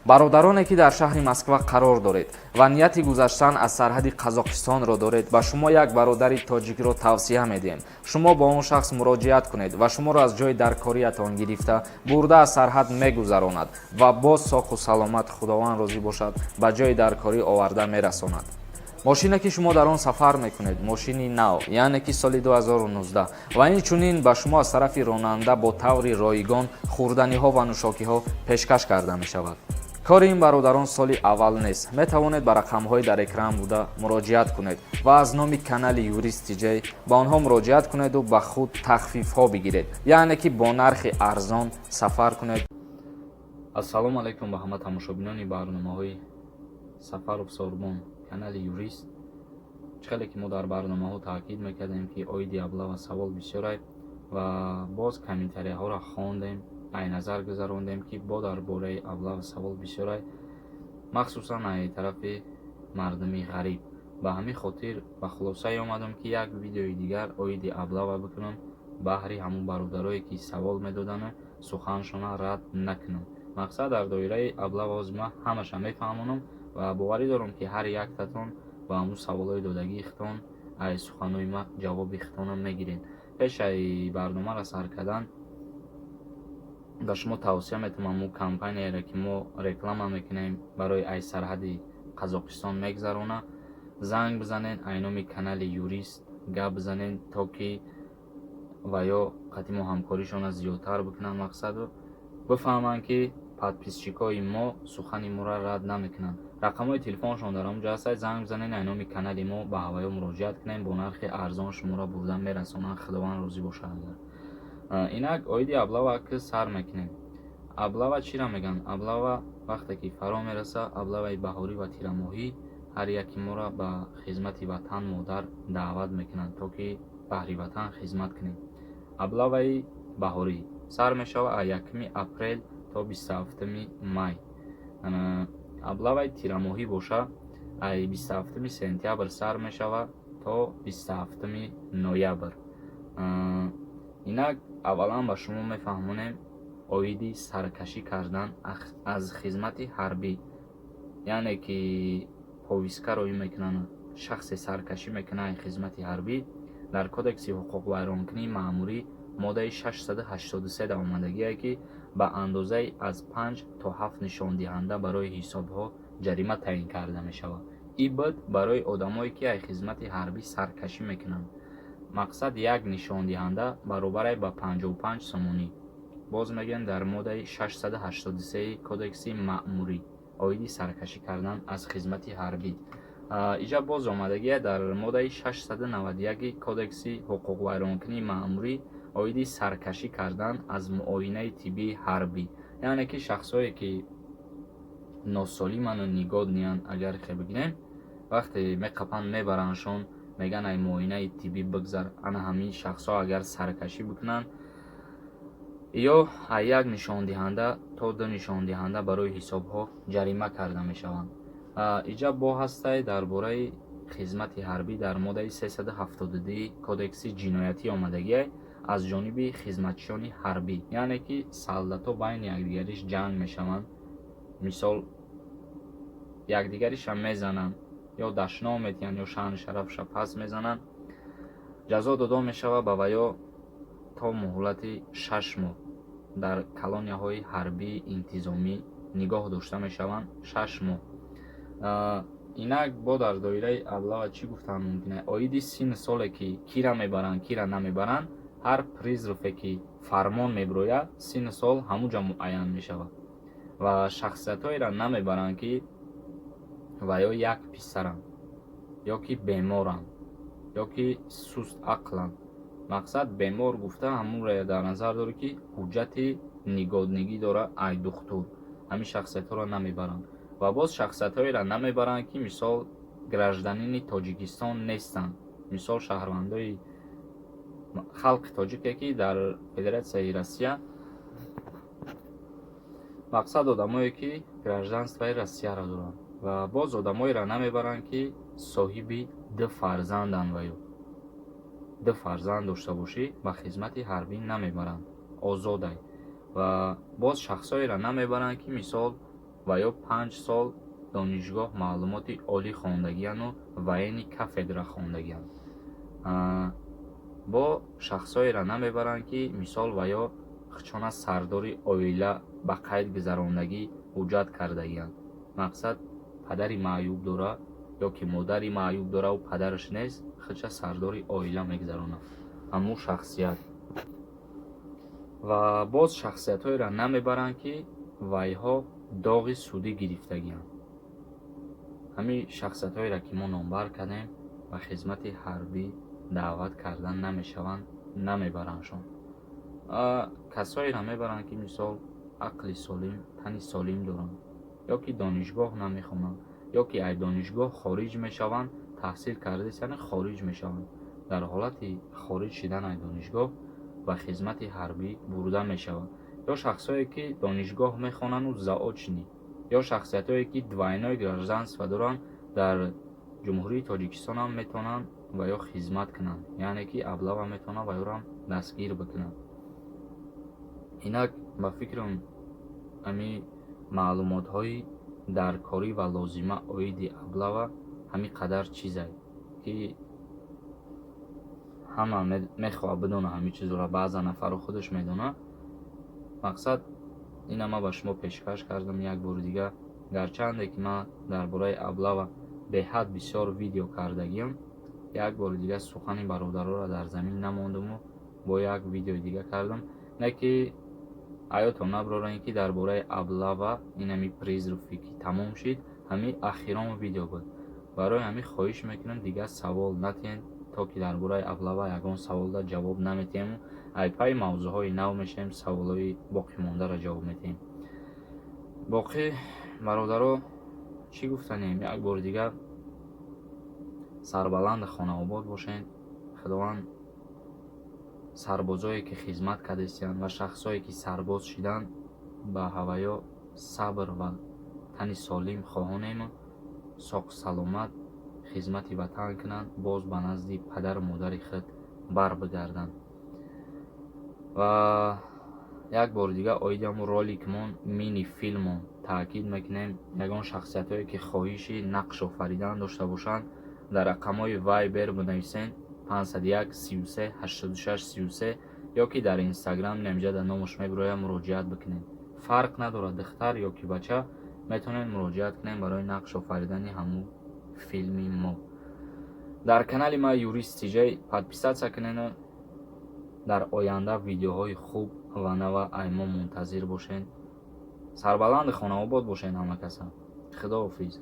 бародароне ки дар шаҳри Москва қарор доред ва нияти гузаштан аз сарҳади Қазоқистонро доред ба шумо як бародари тоҷикро тавсия медиҳем. Шумо бо он шахс муроҷиат кунед ва шуморо аз ҷои даркориятон гирифта бурда аз сарҳад мегузаронад ва боз соҳу саломат, худованд розӣ бошад, ба ҷои даркорӣ оварда мерасонад. мошине ки шумо дар он сафар мекунед мошини нав, яъне ки соли 2019 ва инчунин ба шумо аз тарафи ронанда бо таври ройгон хӯрданиҳо ва нӯшокиҳо пешкаш карда мешавад. кори ин бародарон соли аввал нест. метавонед ба рақамҳои дар экран буда муроҷиат кунед ва аз номи канали Юрист TJ ба онҳо муроҷиат кунеду ба худ тахфифҳо бигиред, яъне ки бо нархи арзон сафар кунед. ассалому алайкум ба ҳама тамошобинони барномаҳои Сафару Сорбон канали Юрист. хеле ки мо дар барномаҳо таъкид мекардем ки оиди аблава савол бисёрай ва боз комментарияҳоро хондем, айназар гузарондем ки бо дар бораи аблава савол бисёрай, махсусан аз тарафи мардуми ғариб. ба ҳамин хотир ба хулосае омадам ки як видеои дигар оиди аблава бикунам, баҳри ҳамон бародарое ки савол медодану суханшона рад накунам. мақсад дар доираи аблава озма ҳамаша мефаҳмонам ва боварӣ дорам ки ҳар яктатон ба ҳамун саволҳои додагии хитон аз суханои ма ҷавоби хитонам мегиред. пеш аз барномаро сар кардан ба шумо тавсия метавонам мо компанияро ки мо реклама мекунем барои аз сарҳади Қазоқистон мегзарона, занг бизанед, аз номи канали Юрист гап бизанед, то ки ва ё қати мо ҳамкоришона зиёдтар бикунанд, мақсаду бифаҳманд ки подписчикои мо сухани моро рад намекунанд. рақамҳои телефоншон дар ҳамҷо ҳастад, занг бизанед, аз номи канали мо ба ҳаваё муроҷиат кунед, бо нархи арзон шуморо бурда мерасонанд, худованд розӣ бошад. инак оиди аблава ки сар мекунем. аблава чиро меган? аблава вақте ки фаро мераса, аблаваи баҳорӣ ва тирамоҳӣ ҳар яки моро ба хизмати ватан модар даъват мекунанд, то ки баҳри ватан хизмат кунем. аблаваи баҳорӣ сар мешавад аз 1 апрел то 27 май. аблаваи тирамоҳӣ боша аз 27 сентябр сар мешавад то 27 ноябр. инак аввалан ба шумо мефаҳмонем оиди саркашӣ кардан аз хизмати ҳарбӣ, яъне ки повистгароӣ мекунанд, шахсе саркашӣ мекунад аз хизмати ҳарбӣ дар кодекси ҳуқуқвайронкунии маъмурӣ моддаи 683 дар омадагие ки ба андозаи аз 5 то 7 нишондиҳанда барои ҳисобҳо ҷарима таъин карда мешавад. ин буд барои одамое ки аз хизмати ҳарбӣ саркашӣ мекунанд. мақсад як нишондиҳанда баробар ба 55 сомонӣ. боз мегӯям дар моддаи 683 кодекси маъмурӣ оиди саркашӣ кардан аз хизмати ҳарбӣ. иҷа боз омадагие дар моддаи 691 кодекси ҳуқуқвайронкунии маъмурӣ оиди саркашӣ кардан аз муоинаи тиббии ҳарбӣ, яъне ки шахсое ки носолиману нигодниянд, агар бигирем, вақте меқапанд мебараншон, меган ай муоинаи тиббӣ бигзар, ана ҳамин шахсҳо агар саркашӣ бикунанд ё аз як нишондиҳанда то 2 нишондиҳанда барои ҳисобҳо ҷарима карда мешаванд. иҷа бо ҳастай дар бораи хизмати ҳарбӣ дар моддаи 372 кодекси ҷиноятӣ омадагие аз ҷониби хизматчиёни ҳарбӣ, яъне ки солдато байни якдигариш ҷанг мешаванд, мисол якдигариша мезананд ё дашно метиҳанд ё шаъну шарафша паст мезананд, ҷазо дода мешавад ба ваё то муҳлати 6 моҳ дар колонияҳои ҳарбии интизомӣ нигоҳ дошта мешаванд. 6 моҳ. инак бо дар доираи аблава чӣ гуфтан мумкин аст? оиди синни соле ки кира мебаранд, кира намебаранд, ҳар призруфе ки фармон мебирояд синни сол ҳамуҷа муайян мешавад ва шахсиятҳоеро намебаранд ки ва ё як писаранд ё ки беморанд ё ки суст ақланд. мақсад бемор гуфта ҳамонро дар назар дорӣ ки ҳуҷҷати нигоднигӣ дора аз духтур. ҳамин шахсиятҳоро намебаранд ва боз шахсиятҳоеро намебаранд ки мисол гражданини Тоҷикистон нестанд, мисол шаҳрвандои халқи тоҷике ки дар Федератсияи Россия, мақсад одамое ки гражданствои Россияро доранд ва боз одамоеро намебаранд ки соҳиби 2 фарзанданд ва ё 2 фарзанд дошта бошӣ ба хизмати ҳарбӣ намебаранд, озодай. ва боз шахсоеро намебаранд ки мисол ва ё 5 сол донишгоҳ маълумоти олӣ хондагияну военни кафедра хондагиянд. Бо шахсҳоеро намебаранд, ки мисол ва ё хчона сардори оила ба қайд гузарондагӣ ҳуҷҷат кардагиянд. Мақсад падари маъюб дора ё ки модари маъюб дора ва падараш нест, хча сардори оила мегузаронад. ҳамун шахсият ва боз шахсиятҳоеро намебаранд, ки вайҳо доғи судӣ гирифтагиянд. ҳамин шахсиятҳоеро, ки мо номбар кардем, ба хизмати ҳарбӣ даъват карда намешаванд, намебараншон. Касоеро мебаранд, ки мисол ақли солим, тани солим доранд, ё ки донишгоҳ намехонанд, ё ки аз донишгоҳ хориҷ мешаванд, таҳсил кардастани хориҷ мешаванд. Дар ҳолати хориҷ шудан аз донишгоҳ ба хизмати ҳарбӣ бурда мешаванд. ё шахсое, ки донишгоҳ мехонанду заочнӣ, ё шахсиятое, ки двойное гражданство доранд, дар ҷумҳурии Тоҷикистон ҳам метавонанд ва ё хизмат кунанд, яъне ки аблава метавонанд ва ёро дастгир бикунанд. Инак ба фикрам ҳамин маълумотҳои даркорӣ ва лозима оиди аблава ҳамин қадар чизае, ки ҳама мехоҳад бидона ҳамин чизро, баъзан нафару худаш медона. Мақсад ина ман ба шумо пешкаш кардам як бори дига, гарчанде ки ман дар бораи аблава беҳад бисёр видео кардагиам, як бори дига сухани бародароро дар замин намондаму бо як видеои дига кардам. Не ки аётон наброранд, ки дар бораи аблава ин ҳамин призруфи ки тамом шид, ҳамин ахирон видео буд. Барои ҳамин хоҳиш мекунам дига савол натиҳед, то ки дар бораи аблава ягон саволда ҷавоб наметиҳем, ай пай мавзӯъҳои нав мешавем, саволҳои боқимондаро ҷавоб метиҳем. боқӣ бародаро чӣ гуфтанем? Як бори дига сарбаланди хонаобод бошед. Худованд сарбозое, ки хизмат кардастанд ва шахсое, ки сарбоз шиданд, ба ҳаваё сабр ва тани солим хоҳонем, соқ саломат хизмати ватан кунанд, боз ба назди падару модари худ барбигарданд. Ва як бори дига оиди ҳамун роликмон мини филмон таъкид мекунем. Ягон шахсиятое, ки хоҳиши нақш офаридан дошта бошанд, дар рақамҳои Viber бинависен 501 33 86 33, ё ки дар Instagram намҷа дар номаш мебироя муроҷиат бикунед. Фарқ надорад духтар ё ки бача, метавонед муроҷиат кунед барои нақш офаридани ҳамун филми мо. Дар канали ма Юрист Тиҷей подписатсия кунед. Дар оянда видеоҳои хуб ва нава аз мо мунтазир бошед. Сарбаланди хонаобод бошед ҳама каса. Худоҳофиз.